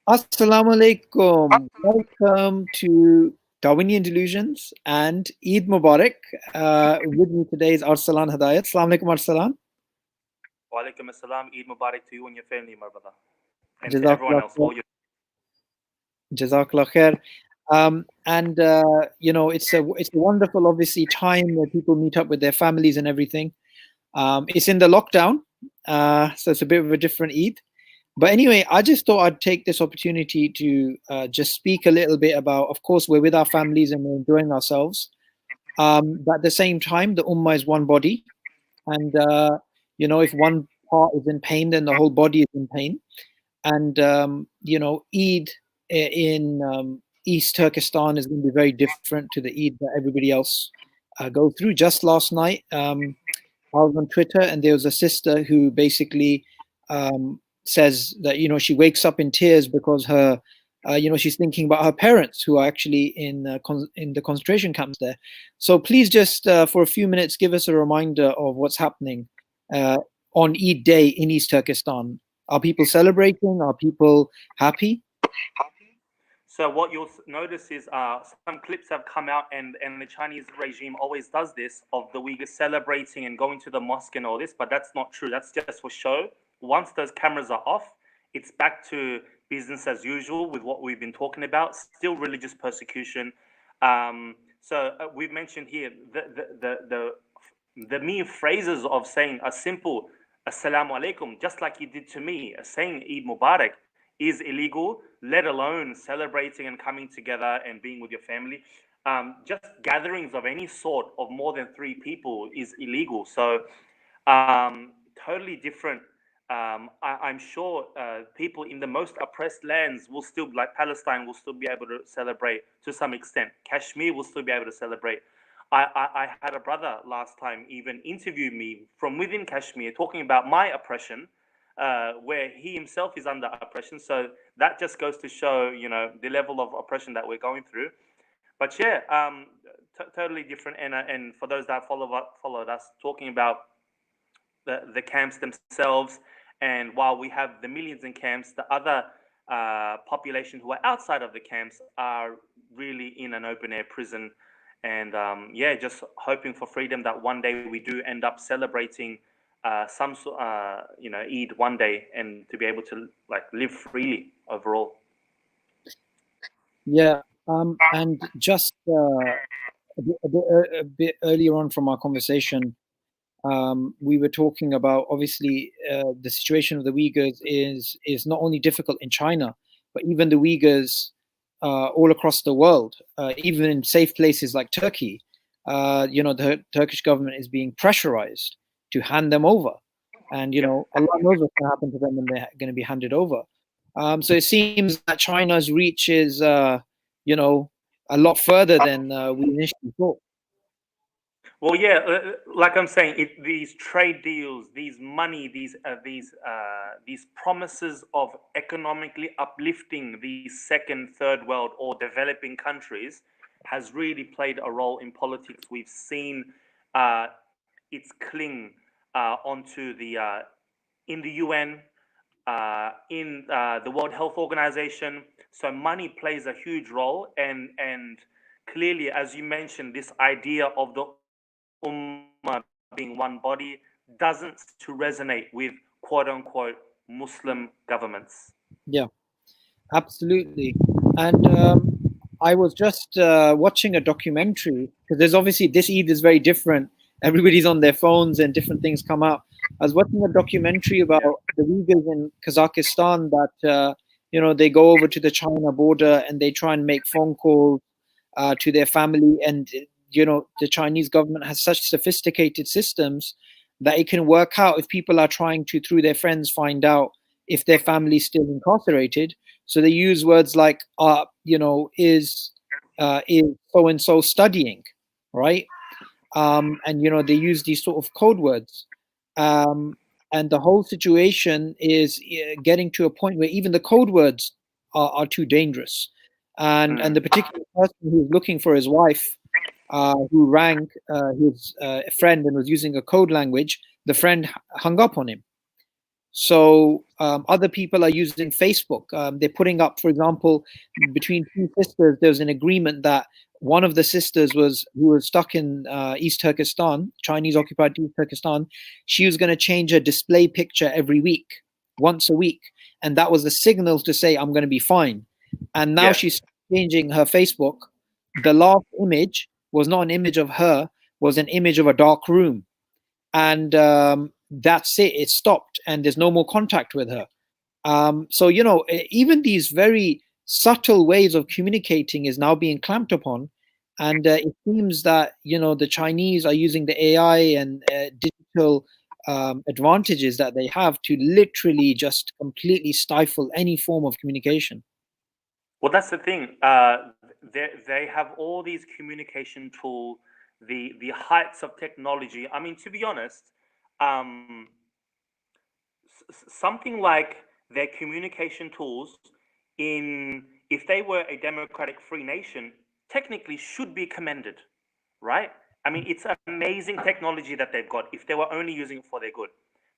Assalamu alaikum. Welcome to Darwinian Delusions and Eid Mubarak. With me today is Arsalan Hidayat. Assalamu alaikum, Arsalan. Wa alaikum assalam. Eid Mubarak to you and your family, my brother. And to everyone Jazakallah else. khair. All your... Jazakallah khair. It's a wonderful, obviously, time where people meet up with their families and everything. It's in the lockdown, so it's a bit of a different Eid. But anyway, I just thought I'd take this opportunity to just speak a little bit about, of course, we're with our families and we're enjoying ourselves. But at the same time, the Ummah is one body. And, if one part is in pain, then the whole body is in pain. And, Eid in East Turkestan is going to be very different to the Eid that everybody else go through. Just last night, I was on Twitter and there was a sister who basically says that she wakes up in tears because her she's thinking about her parents who are actually in the concentration camps there. So please just for a few minutes give us a reminder of what's happening on Eid day in East Turkestan. Are people celebrating? Are people happy? So what you'll notice is some clips have come out, and the Chinese regime always does this of the Uyghurs celebrating and going to the mosque and all this, but that's not true. That's just for show. Once those cameras are off, it's back to business as usual with what we've been talking about. Still religious persecution. We've mentioned here the mere phrases of saying a simple Assalamu alaikum, just like you did to me, saying Eid Mubarak is illegal, let alone celebrating and coming together and being with your family. Just gatherings of any sort of more than 3 people is illegal. So totally different. I'm sure people in the most oppressed lands will still, like Palestine, will still be able to celebrate to some extent. Kashmir will still be able to celebrate. I had a brother last time even interview me from within Kashmir talking about my oppression, where he himself is under oppression. So that just goes to show, the level of oppression that we're going through. But yeah, totally different. And for those that followed us, talking about the camps themselves, and while we have the millions in camps, the other population who are outside of the camps are really in an open air prison. And just hoping for freedom, that one day we do end up celebrating Eid one day, and to be able to live freely overall. Yeah, and just a bit earlier on from our conversation, we were talking about, obviously, the situation of the Uyghurs is not only difficult in China, but even the Uyghurs all across the world, even in safe places like Turkey. The Turkish government is being pressurized to hand them over, and Allah knows what's going to happen to them when they're going to be handed over. So it seems that China's reach is, a lot further than we initially thought. Well, yeah, like I'm saying, these trade deals, these money, these promises of economically uplifting these second, third world or developing countries has really played a role in politics. We've seen its cling onto in the UN, in the World Health Organization. So money plays a huge role, and clearly, as you mentioned, this idea of the Ummah being one body doesn't to resonate with quote unquote Muslim governments. Yeah, absolutely. And I was just watching a documentary, because there's obviously, this Eid is very different. Everybody's on their phones and different things come out. I was watching a documentary about the Uyghurs in Kazakhstan that, they go over to the China border and they try and make phone calls to their family. And, the Chinese government has such sophisticated systems that it can work out if people are trying to, through their friends, find out if their family is still incarcerated. So they use words like, is so and so studying, right? And they use these sort of code words, and the whole situation is getting to a point where even the code words are too dangerous. And the particular person who's looking for his wife, who rang his friend and was using a code language, the friend hung up on him. So other people are using Facebook. They're putting up, for example, between two sisters, there's an agreement that one of the sisters who was stuck in East Turkestan, Chinese occupied East Turkestan. She was going to change her display picture every week, once a week, and that was the signal to say I'm going to be fine. And now Yeah. she's changing her Facebook. The last image was not an image of her, was an image of a dark room, and that's it. It stopped, and there's no more contact with her. So even these very subtle ways of communicating is now being clamped upon, and it seems that the Chinese are using the AI and digital advantages that they have to literally just completely stifle any form of communication. Well, that's the thing. They have all these communication tools, the heights of technology. I mean, to be honest, um, something like their communication tools, in if they were a democratic free nation, technically should be commended, right? I mean, it's amazing technology that they've got. If they were only using it for their good,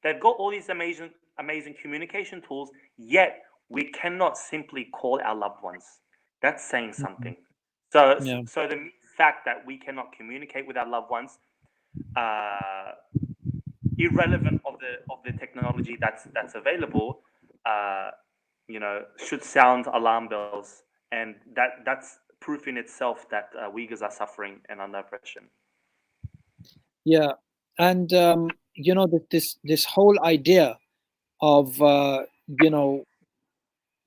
they've got all these amazing communication tools. Yet we cannot simply call our loved ones. That's saying Mhm. something. So, Yeah. so the fact that we cannot communicate with our loved ones, uh, irrelevant of the technology that's available, uh, should sound alarm bells, and that's proof in itself that Uyghurs are suffering and under oppression. Yeah, and this whole idea of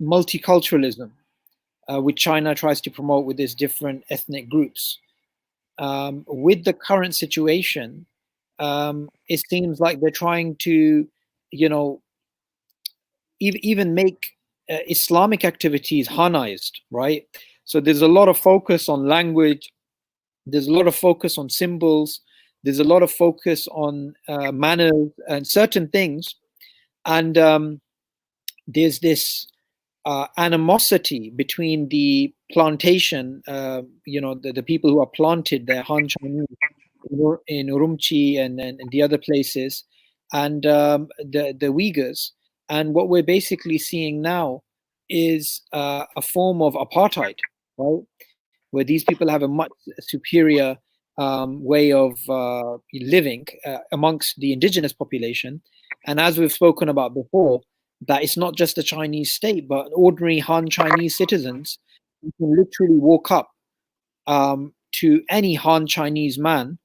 multiculturalism, which China tries to promote with its different ethnic groups. With the current situation, it seems like they're trying to, you know, even make Islamic activities Hanized, right? So there's a lot of focus on language. There's a lot of focus on symbols. There's a lot of focus on manners and certain things, and there's this animosity between the plantation, the people who are planted there, Han Chinese in Urumqi and the other places, and the Uyghurs. And what we're basically seeing now is a form of apartheid, right? Where these people have a much superior way of living amongst the indigenous population. And as we've spoken about before, that it's not just the Chinese state, but ordinary Han Chinese citizens who can literally walk up to any Han Chinese man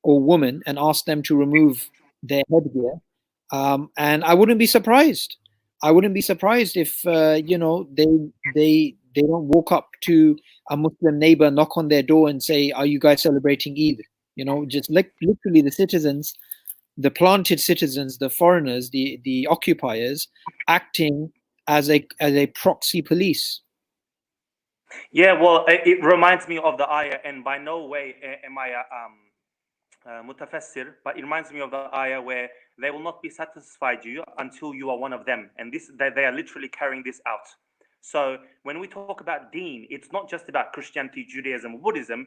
or woman and ask them to remove their headgear. And I wouldn't be surprised. I wouldn't be surprised if they don't walk up to a Muslim neighbor, knock on their door, and say, "Are you guys celebrating Eid?" Just like literally the citizens, the planted citizens, the foreigners, the occupiers, acting as a proxy police. Yeah, well, it reminds me of the ayah, and by no way am I mutafassir, but it reminds me of the ayah where they will not be satisfied you until you are one of them, and this they are literally carrying this out. So when we talk about deen, it's not just about Christianity, Judaism, Buddhism.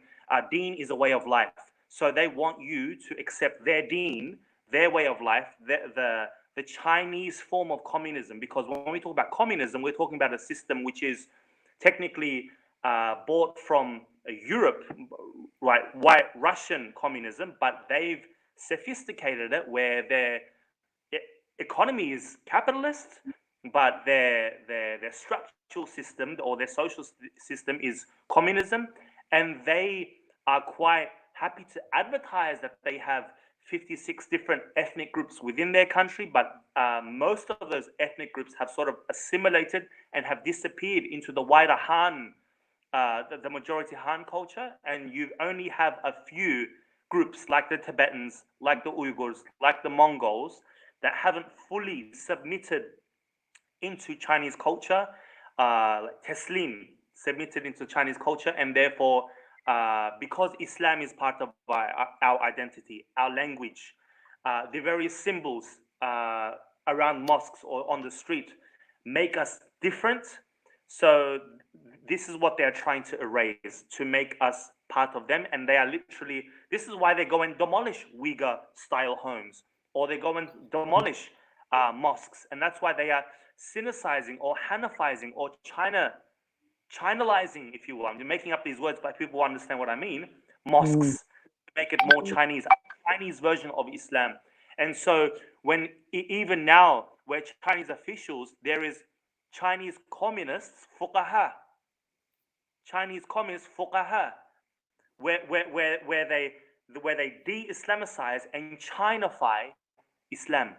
Deen is a way of life. So they want you to accept their deen, their way of life, the Chinese form of communism. Because when we talk about communism, we're talking about a system which is technically bought from Europe, right? White Russian communism, but they've sophisticated it where their economy is capitalist, but their structural system or their social system is communism, and they are quite happy to advertise that they have 56 different ethnic groups within their country, but most of those ethnic groups have sort of assimilated and have disappeared into the wider Han, the majority Han culture, and you only have a few groups like the Tibetans, like the Uyghurs, like the Mongols that haven't fully submitted into Chinese culture, like Teslim submitted into Chinese culture, and therefore, because Islam is part of our identity, our language, the various symbols around mosques or on the street make us different. So this is what they're trying to erase to make us part of them, and they are literally. This is why they go and demolish Uyghur style homes, or they go and demolish mosques, and that's why they are Sinicizing or Hanifizing or Chinalizing, if you will. I'm making up these words, but people will understand what I mean. Mm, Mosques, make it more Chinese, a Chinese version of Islam. And so when even now, where Chinese officials, there is Chinese communists, fuqaha, Chinese communist fuqaha, where they de-Islamicize and Chinify Islam.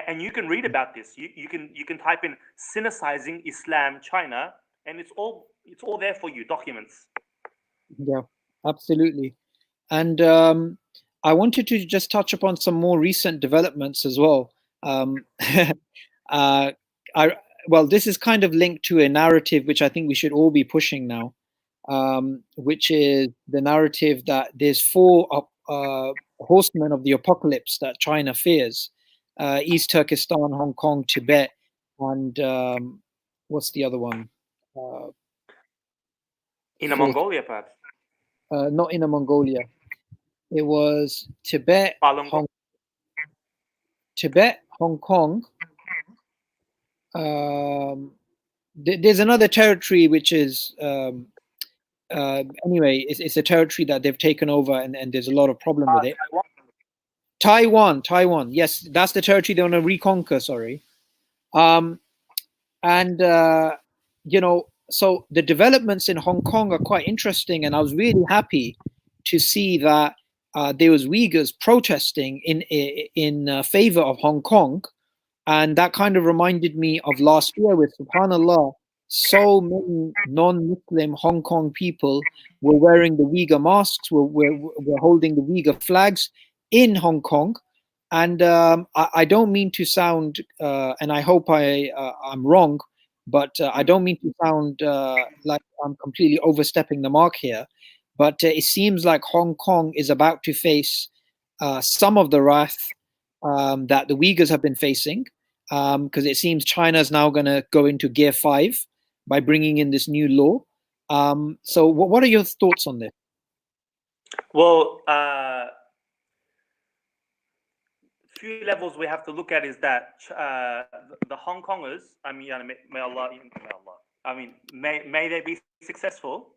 And you can read about this. You can type in Sinicizing Islam China, and it's all there for you, documents. yeah, absolutely. And I wanted to just touch upon some more recent developments as well. uh, I, well, this is kind of linked to a narrative which I think we should all be pushing now, which is the narrative that there's four horsemen of the apocalypse that China fears: East Turkestan, Hong Kong, Tibet, and what's the other one? Uh, Inner fourth, Mongolia, perhaps. not Inner Mongolia. It was Tibet, Falun Gong. Hong Kong. Um, there's another territory which is anyway. It's a territory that they've taken over, and there's a lot of problem with it. Taiwan. Yes, that's the territory they want to reconquer. Sorry. And so the developments in Hong Kong are quite interesting, and I was really happy to see that there was Uyghurs protesting in favor of Hong Kong, and that kind of reminded me of last year with Subhanallah. So many non-Muslim Hong Kong people were wearing the Uyghur masks, were holding the Uyghur flags in Hong Kong. And I don't mean to sound, and I hope I'm wrong, but I don't mean to sound like I'm completely overstepping the mark here. But it seems like Hong Kong is about to face some of the wrath that the Uyghurs have been facing, because it seems China is now going to go into gear 5 by bringing in this new law. So, what are your thoughts on this? Well, few levels we have to look at is that the Hong Kongers, I mean, may Allah, I mean, may they be successful,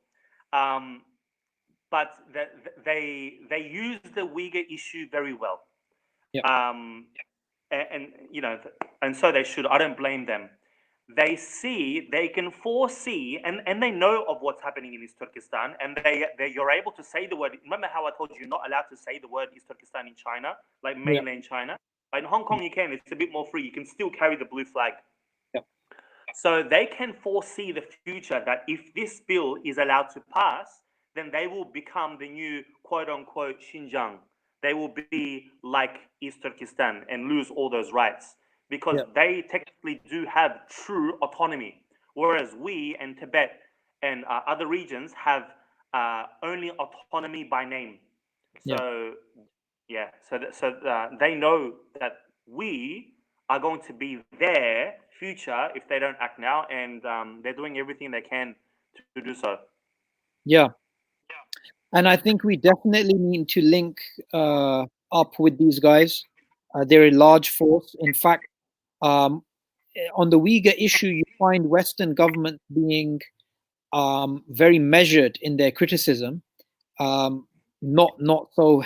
but they use the Uyghur issue very well, Yeah. and and so they should. I don't blame them. They can foresee, and they know of what's happening in East Turkestan, and you're able to say the word. Remember how I told you you're not allowed to say the word East Turkestan in China, like mainland China. But in Hong Kong, you can. It's a bit more free. You can still carry the blue flag. Yeah. So they can foresee the future that if this bill is allowed to pass, then they will become the new quote unquote Xinjiang. They will be like East Turkestan and lose all those rights, because they technically do have true autonomy, whereas we and Tibet and other regions have only autonomy by name. So they know that we are going to be their future if they don't act now, and they're doing everything they can to do so. Yeah. And I think we definitely need to link up with these guys. They're a large force. In fact, on the Uyghur issue, you find Western governments being very measured in their criticism, not so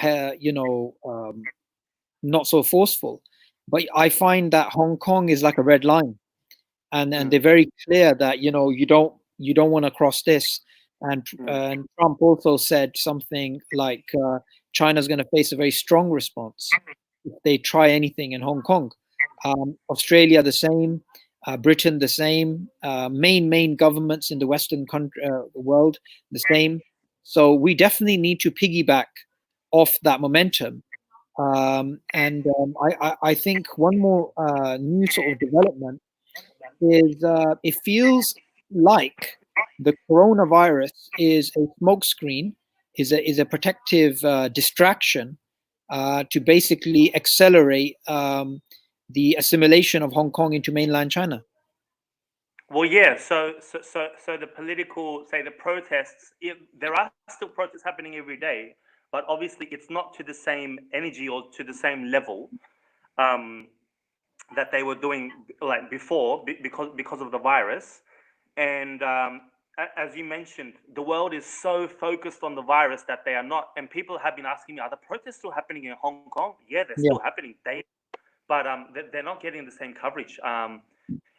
not so forceful. But I find that Hong Kong is like a red line, and they're very clear that you don't want to cross this. And Trump also said something like China's going to face a very strong response if they try anything in Hong Kong. Australia the same, Britain the same, main governments in the Western country, the world the same. So we definitely need to piggyback off that momentum. I think one more new sort of development is it feels like the coronavirus is a smokescreen, is a protective distraction to basically accelerate the assimilation of Hong Kong into mainland China. Well, yeah. So the political, say the protests, there are still protests happening every day, but obviously it's not to the same energy or to the same level. that they were doing like before because of the virus. And as you mentioned, the world is so focused on the virus that they are not. And people have been asking me, are the protests still happening in Hong Kong? Yeah, they're Yeah, still happening. But they're not getting the same coverage.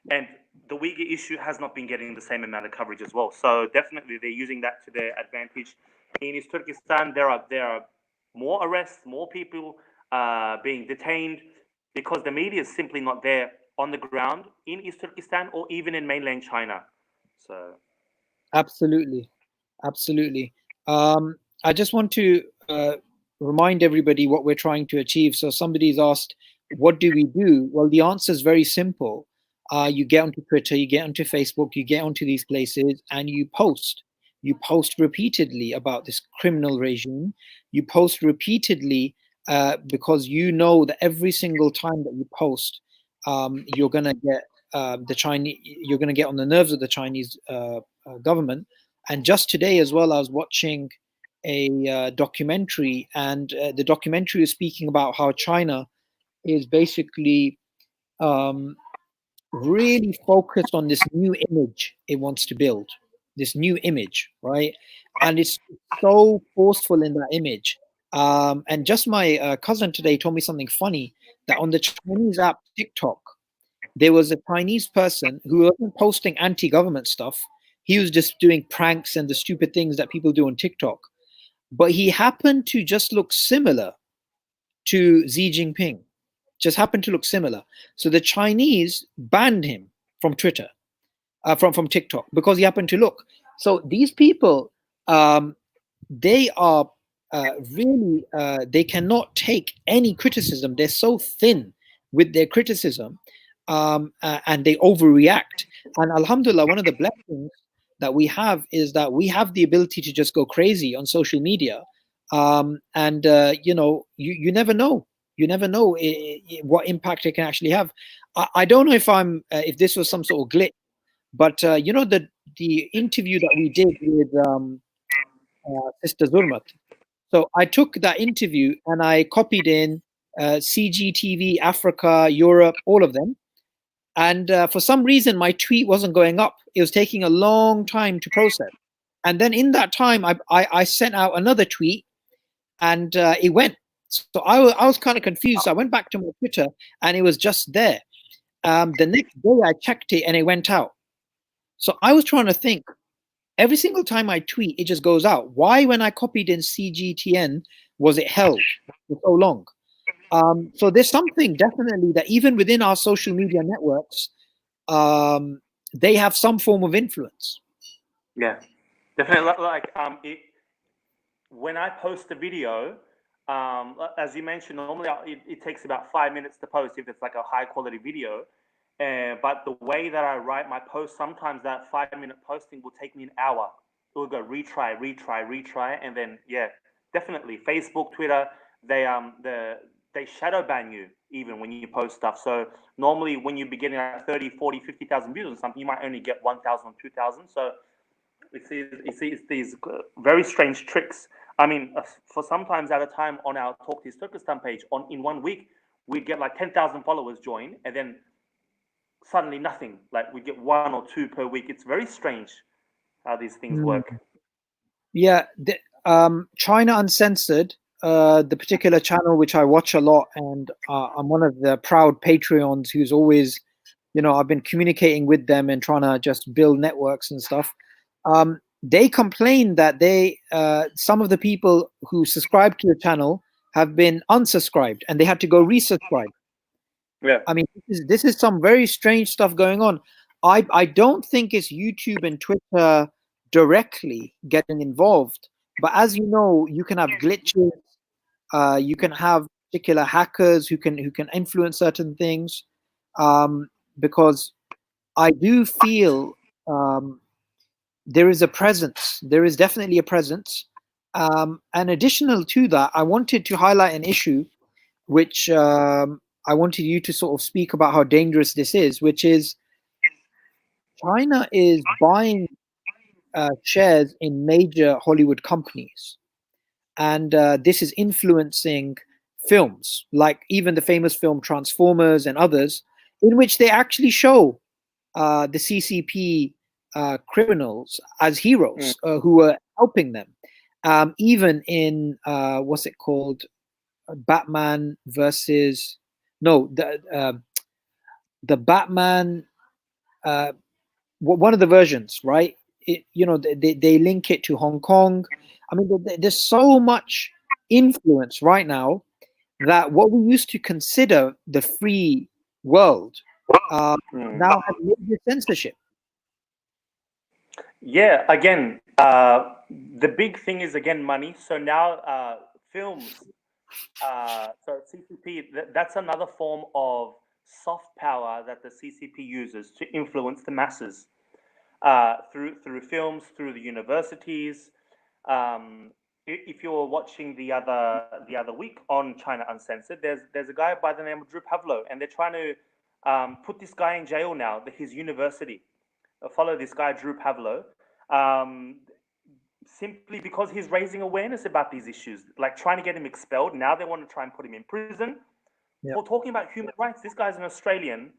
And the Uyghur issue has not been getting the same amount of coverage as well. So definitely they're using that to their advantage. In East Turkestan, there are more arrests, more people being detained because the media is simply not there on the ground in East Turkestan or even in mainland China. So absolutely. Absolutely. I just want to remind everybody what we're trying to achieve. So somebody's asked, what do we do? Well, the answer is very simple. You get onto Twitter, you get onto Facebook, you get onto these places, and you post. You post repeatedly about this criminal regime. You post repeatedly because you know that every single time that you post, you're going to get the Chinese. You're going to get on the nerves of the Chinese government. And just today as well, I was watching a documentary, and the documentary is speaking about how China is basically um, really focused on this new image it wants to build, this new image, right? And it's so forceful in that image. And just my cousin today told me something funny that on the Chinese app TikTok, there was a Chinese person who wasn't posting anti-government stuff. He was just doing pranks and the stupid things that people do on TikTok. But he happened to just look similar to Xi Jinping, just happened to look similar. So the Chinese banned him from Twitter, from TikTok, because he happened to look. So these people, they are really, they cannot take any criticism. They're so thin with their criticism, and they overreact. And Alhamdulillah, one of the blessings that we have is that we have the ability to just go crazy on social media. And you never know. You never know what impact it can actually have. I don't know if this was some sort of glitch, but the interview that we did with Sister Zurmat. So I took that interview and I copied in CGTV, Africa, Europe, all of them. And for some reason, my tweet wasn't going up. It was taking a long time to process. And then in that time, I sent out another tweet, and it went. So I was kind of confused. So I went back to my Twitter, and it was just there. The next day, I checked it, and it went out. So I was trying to think. Every single time I tweet, it just goes out. Why, when I copied in CGTN, was it held for so long? So there's something definitely that even within our social media networks, they have some form of influence. yeah, definitely. When I post a video, as you mentioned, normally it takes about 5 minutes to post if it's like a high quality video. But the way that I write my post, sometimes that 5 minute posting will take me an hour. It will go retry, and then yeah, definitely Facebook, Twitter, they shadow ban you even when you post stuff. So normally when you be getting like 30, 40, 50,000 views on something, you might only get 1,000 or 2,000. So it's these very strange tricks. I mean, for sometimes at a time on our Talk This Turkestan page, in 1 week, we'd get like 10,000 followers join, and then suddenly nothing. Like we get one or two per week. It's very strange how these things Mm. work. Yeah, China Uncensored, the particular channel which I watch a lot, and I'm one of the proud Patreons who's always, I've been communicating with them and trying to just build networks and stuff. They complain that some of the people who subscribe to the channel have been unsubscribed and they had to go resubscribe. Yeah. I mean, this is some very strange stuff going on. I don't think it's YouTube and Twitter directly getting involved, but as you know, you can have glitches. You can have particular hackers who can influence certain things. Because I do feel there is a presence. There is definitely a presence. And additional to that, I wanted to highlight an issue which I wanted you to sort of speak about how dangerous this is, which is China is buying shares in major Hollywood companies. And this is influencing films, like even the famous film Transformers and others. in which they actually show the CCP criminals as heroes who were helping them. Even in what's it called, Batman versus the Batman, one of the versions, right? They link it to Hong Kong. I mean, there's so much influence right now that what we used to consider the free world now has major censorship. Yeah, again, the big thing is again money. So now films, so CCP, that's another form of soft power that the CCP uses to influence the masses through films, through the universities. If you're watching the other week on China Uncensored, there's a guy by the name of Drew Pavlo, and they're trying to put this guy in jail now. His university follow this guy Drew Pavlo, simply because he's raising awareness about these issues, like trying to get him expelled. Now they want to try and put him in prison for talking about human rights. This guy's an Australian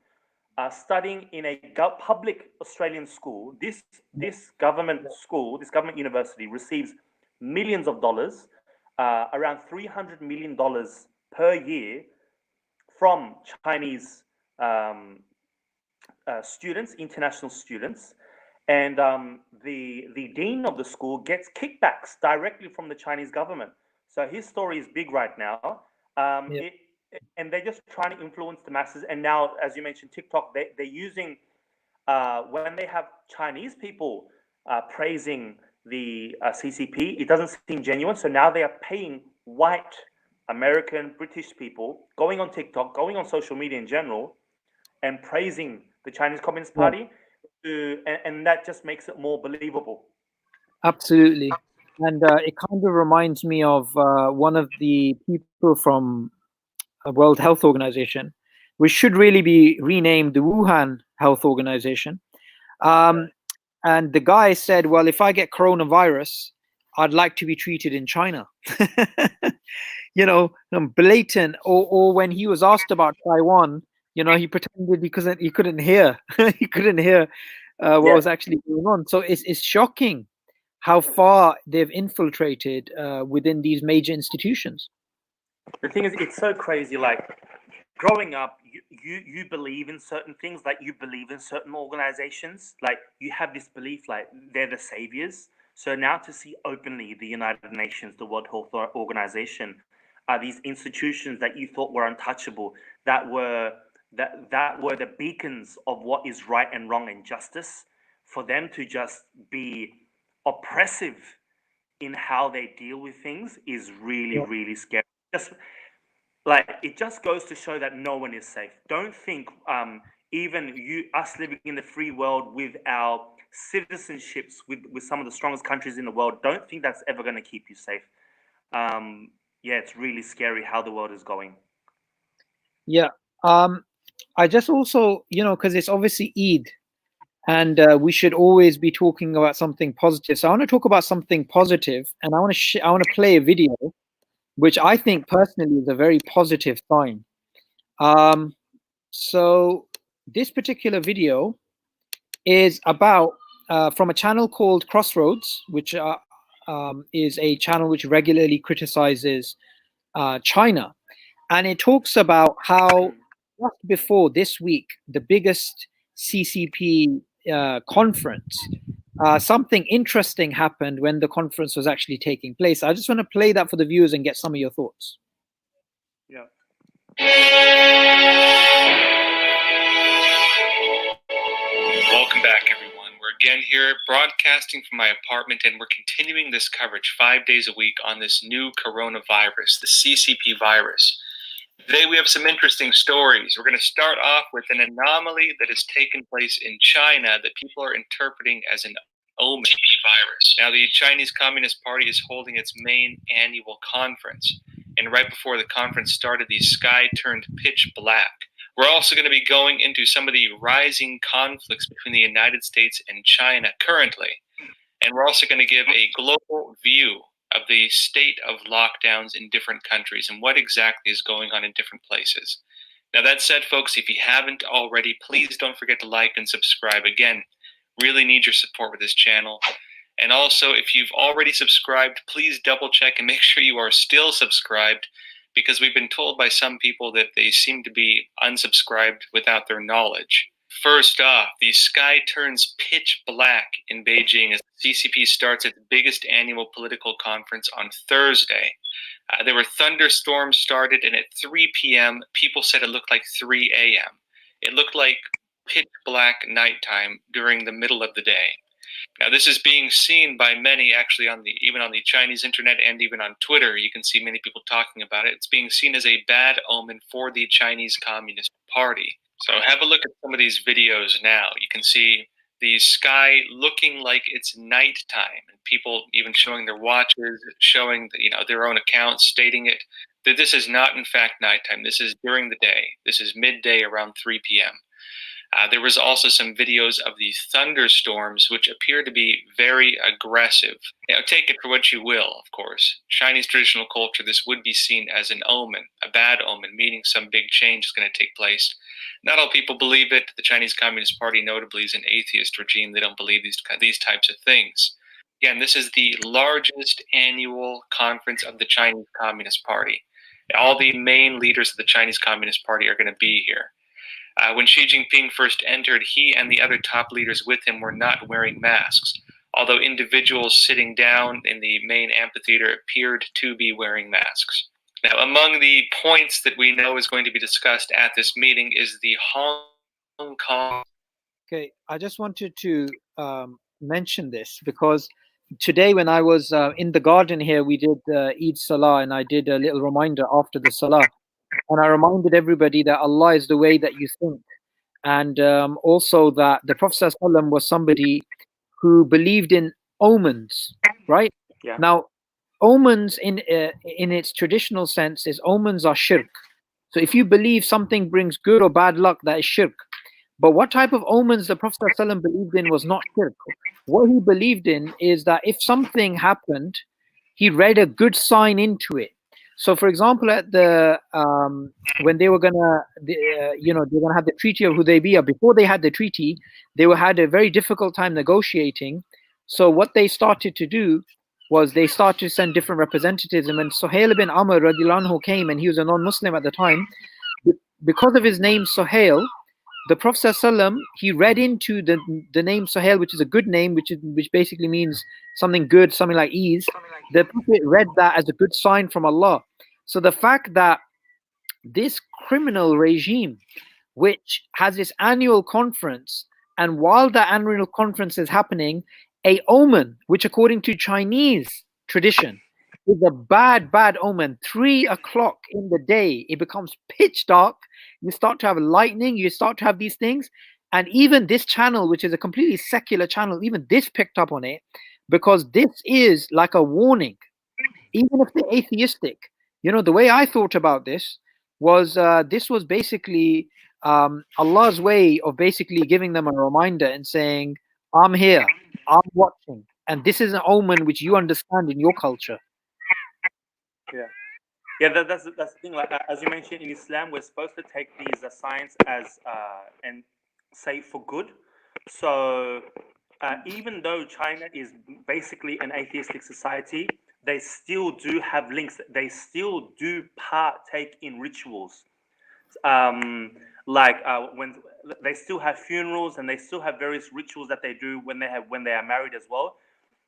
studying in a public Australian school. This government school, this government university, receives millions of dollars, around $300 million per year from Chinese students, international students, and the dean of the school gets kickbacks directly from the Chinese government. So his story is big right now, and they're just trying to influence the masses. And now, as you mentioned, TikTok, they're using when they have Chinese people praising the CCP, it doesn't seem genuine. So now they are paying white American, British people going on TikTok, going on social media in general, and praising the Chinese Communist Party, and that just makes it more believable. Absolutely. And it kind of reminds me of one of the people from World Health Organization, which should really be renamed the Wuhan Health Organization. And the guy said, well, if I get coronavirus, I'd like to be treated in China. Blatant. Or when he was asked about Taiwan, he pretended he couldn't hear. He couldn't hear what was actually going on. So it's shocking how far they've infiltrated within these major institutions. The thing is, it's so crazy. Like growing up, you believe in certain things, like you believe in certain organizations, like you have this belief, like they're the saviors. So now to see openly the United Nations, the World Health Organization, these institutions that you thought were untouchable, that were the beacons of what is right and wrong and justice, for them to just be oppressive in how they deal with things is really, really scary. It just goes to show that no one is safe. Don't think even us living in the free world with our citizenships with some of the strongest countries in the world, don't think that's ever going to keep you safe. It's really scary how the world is going. Yeah. I just also, because it's obviously Eid, and we should always be talking about something positive. So I want to talk about something positive, and I want to play a video, which I think personally is a very positive sign. So this particular video is about from a channel called Crossroads, which is a channel which regularly criticizes China, and it talks about how just before this week, the biggest CCP conference, something interesting happened when the conference was actually taking place. I just want to play that for the viewers and get some of your thoughts. Yeah. Welcome back, everyone. We're again here broadcasting from my apartment, and we're continuing this coverage 5 days a week on this new coronavirus, the CCP virus. Today we have some interesting stories. We're going to start off with an anomaly that has taken place in China that people are interpreting as an Omen virus. Now, the Chinese Communist Party is holding its main annual conference, and right before the conference started, the sky turned pitch black. We're also going to be going into some of the rising conflicts between the United States and China currently, and we're also going to give a global view of the state of lockdowns in different countries and what exactly is going on in different places. Now, that said, folks, if you haven't already, please don't forget to like and subscribe. Again, really need your support with this channel. And also, if you've already subscribed, please double check and make sure you are still subscribed, because we've been told by some people that they seem to be unsubscribed without their knowledge. First off, the sky turns pitch black in Beijing as the CCP starts its biggest annual political conference on Thursday. There were thunderstorms started, and at 3 p.m., people said it looked like 3 a.m. It looked like pitch black nighttime during the middle of the day. Now, this is being seen by many, actually, even on the Chinese internet and even on Twitter. You can see many people talking about it. It's being seen as a bad omen for the Chinese Communist Party. So have a look at some of these videos now. You can see the sky looking like it's nighttime, and people even showing their watches, showing their own accounts, stating that this is not in fact nighttime. This is during the day. This is midday around 3 p.m. There was also some videos of the thunderstorms, which appear to be very aggressive. Now, take it for what you will, of course. Chinese traditional culture, this would be seen as an omen, a bad omen, meaning some big change is going to take place. Not all people believe it. The Chinese Communist Party, notably, is an atheist regime. They don't believe these types of things. Again, this is the largest annual conference of the Chinese Communist Party. All the main leaders of the Chinese Communist Party are going to be here. When Xi Jinping first entered, he and the other top leaders with him were not wearing masks, although individuals sitting down in the main amphitheater appeared to be wearing masks. Now, among the points that we know is going to be discussed at this meeting is the Hong Kong. Okay, I just wanted to mention this because today when I was in the garden here, we did Eid Salah, and I did a little reminder after the Salah. And I reminded everybody that Allah is the way that you think. And also that the Prophet ﷺ was somebody who believed in omens, right? Yeah. Now, omens in its traditional sense is omens are shirk. So if you believe something brings good or bad luck, that is shirk. But what type of omens the Prophet ﷺ believed in was not shirk. What he believed in is that if something happened, he read a good sign into it. So, for example, at the when they were gonna, they're gonna have the Treaty of Hudaybiyah. Before they had the treaty, they had a very difficult time negotiating. So, what they started to do was they started to send different representatives. And when Suhail bin Amr radiallahu anhu came, and he was a non-Muslim at the time, because of his name Suhail, the Prophet ﷺ, he read into the name Suhail, which is a good name, which basically means something good, something like ease. The Prophet read that as a good sign from Allah. So the fact that this criminal regime, which has this annual conference, and while that annual conference is happening, a omen, which according to Chinese tradition is a bad omen, 3 o'clock in the day, it becomes pitch dark. You start to have lightning, you start to have these things. And even this channel, which is a completely secular channel, even this picked up on it, because this is like a warning. Even if they're atheistic, the way I thought about this was basically Allah's way of basically giving them a reminder and saying, I'm here, I'm watching, and this is an omen which you understand in your culture. Yeah, that's the thing. Like as you mentioned, in Islam, we're supposed to take these signs as and say for good. So even though China is basically an atheistic society, they still do have links. They still do partake in rituals. When they still have funerals, and they still have various rituals that they do when they are married as well.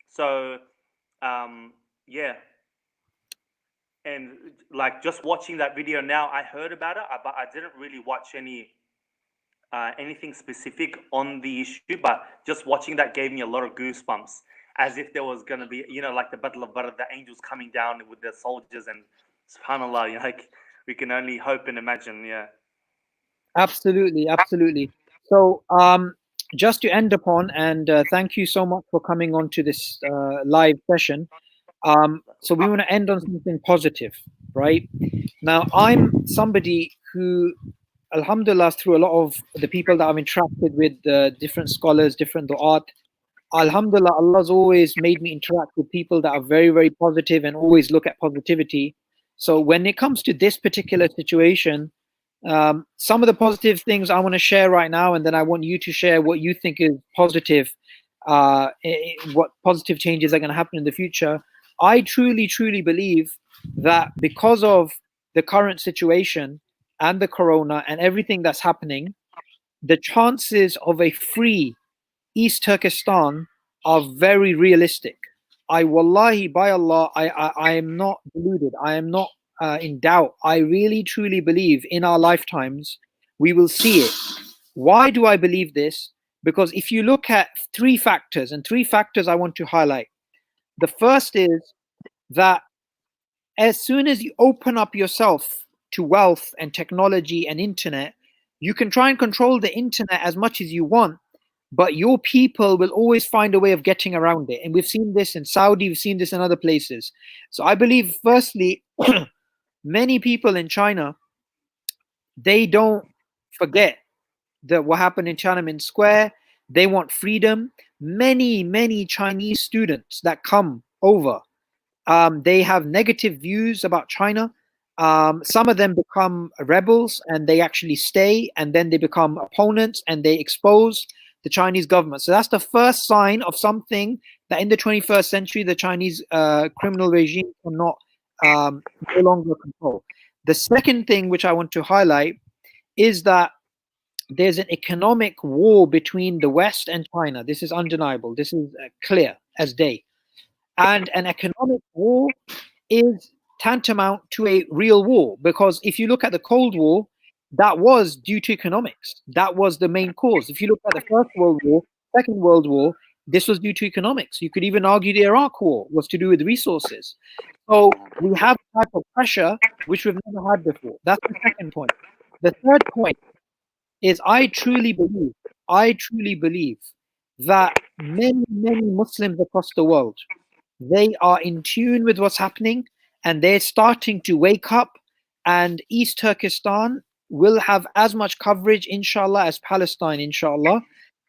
So yeah. And like just watching that video now, I heard about it, but I didn't really watch anything specific on the issue. But just watching that gave me a lot of goosebumps, as if there was gonna be, like the Battle of Badr, the angels coming down with their soldiers, and subhanallah, like we can only hope and imagine. Yeah. Absolutely. So just to end upon, and thank you so much for coming on to this live session. So we want to end on something positive, right? Now, I'm somebody who, alhamdulillah, through a lot of the people that I've interacted with, different scholars, different du'at, alhamdulillah, Allah's always made me interact with people that are very, very positive and always look at positivity. So when it comes to this particular situation, Some of the positive things I want to share right now, and then I want you to share what you think is positive, what positive changes are going to happen in the future. I truly, truly believe that because of the current situation and the corona and everything that's happening, the chances of a free East Turkestan are very realistic. I wallahi, by Allah, I am not deluded. I am not in doubt. I really truly believe in our lifetimes we will see it. Why do I believe this? Because if you look at three factors, and three factors I want to highlight. The first is that as soon as you open up yourself to wealth and technology and internet, you can try and control the internet as much as you want, but your people will always find a way of getting around it. And we've seen this in Saudi, we've seen this in other places. So I believe, firstly, many people in China, they don't forget that what happened in Tiananmen Square. They want freedom. Many Chinese students that come over, they have negative views about China. Some of them become rebels and they actually stay, and then they become opponents and they expose the Chinese government. So that's the first sign of something that in the 21st century, the Chinese criminal regime cannot no longer control. The second thing which I want to highlight is that there's an economic war between the West and China. This is undeniable. This is clear as day. And an economic war is tantamount to a real war, because if you look at the Cold War, that was due to economics. That was the main cause. If you look at the First World War, Second World War, this was due to economics. You could even argue the Iraq War was to do with resources. So we have a type of pressure which we've never had before. That's the second point. The third point is I truly believe that many Muslims across the world, they are in tune with what's happening and they're starting to wake up, and East Turkestan will have as much coverage, inshallah, as Palestine, inshallah.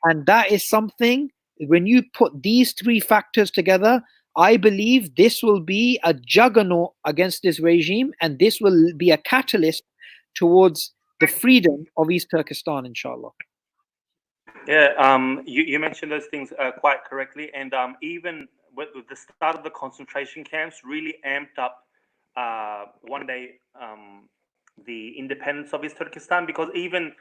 And that is something, when you put these three factors together, I believe this will be a juggernaut against this regime, and this will be a catalyst towards the freedom of East Turkestan, inshallah. Yeah, you mentioned those things quite correctly, and even with the start of the concentration camps really amped up one day the independence of East Turkestan, because even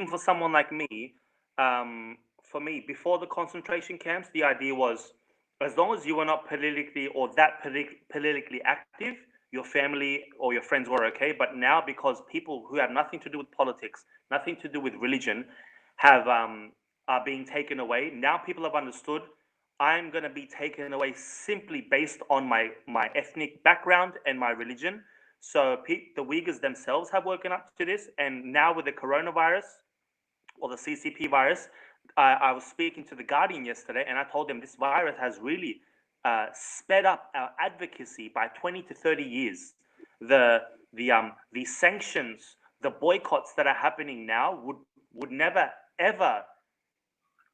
for someone like me, for me, before the concentration camps, the idea was, as long as you were not politically or that politically active, your family or your friends were okay. But now, because people who have nothing to do with politics, nothing to do with religion, have are being taken away. Now people have understood, I'm going to be taken away simply based on my ethnic background and my religion. So the Uyghurs themselves have woken up to this. And now with the coronavirus or the CCP virus, I was speaking to the Guardian yesterday, and I told them this virus has really sped up our advocacy by 20 to 30 years. The sanctions, the boycotts that are happening now would never ever,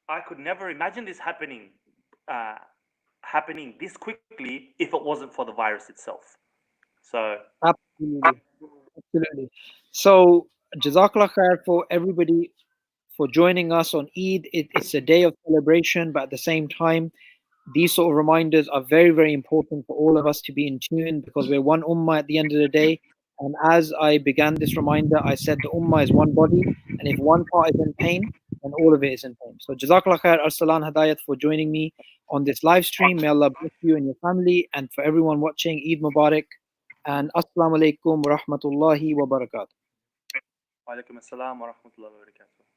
I could never imagine this happening this quickly if it wasn't for the virus itself. So absolutely. So Jazakallah khair for everybody for joining us on Eid. It's a day of celebration, but at the same time, these sort of reminders are very important for all of us to be in tune, because we're one ummah at the end of the day. And as I began this reminder, I said the ummah is one body, and if one part is in pain, then all of it is in pain. So Jazakallah khair, Arsalan Hidayat, for joining me on this live stream. May Allah bless you and your family, and for everyone watching, Eid Mubarak, and Assalamu alaikum wa rahmatullahi wa barakatuh. wa alaikum assalam wa rahmatullahi wa barakatuh.